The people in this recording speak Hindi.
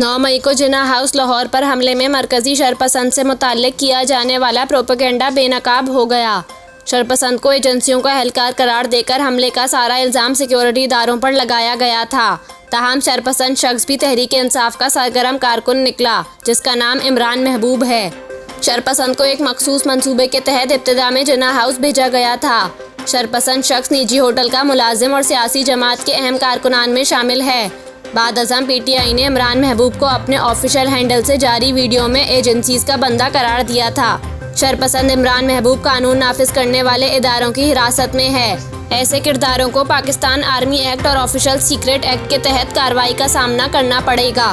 9 मई को जिन्ना हाउस लाहौर पर हमले में मरकजी शरपसंद से मुताल्लिक किया जाने वाला प्रोपेगेंडा बेनकाब हो गया। शरपसंद को एजेंसियों का एहलकार करार देकर हमले का सारा इल्ज़ाम सिक्योरिटी इदारों पर लगाया गया था। ताहम शरपसंद शख्स भी तहरीक इंसाफ का सरगर्म कारकुन निकला, जिसका नाम इमरान महबूब है। शरपसंद को एक मखसूस मंसूबे के तहत इब्तिदा में जिन्ना हाउस भेजा गया था। शरपसंद शख्स निजी होटल का मुलाजिम और सियासी जमात के अहम कारकुनान में शामिल है। बाद अज़म PTI ने इमरान महबूब को अपने ऑफिशियल हैंडल से जारी वीडियो में एजेंसीज का बंदा करार दिया था। शरपसंद इमरान महबूब कानून नाफिज करने वाले इदारों की हिरासत में है। ऐसे किरदारों को पाकिस्तान आर्मी एक्ट और ऑफिशियल सीक्रेट एक्ट के तहत कार्रवाई का सामना करना पड़ेगा।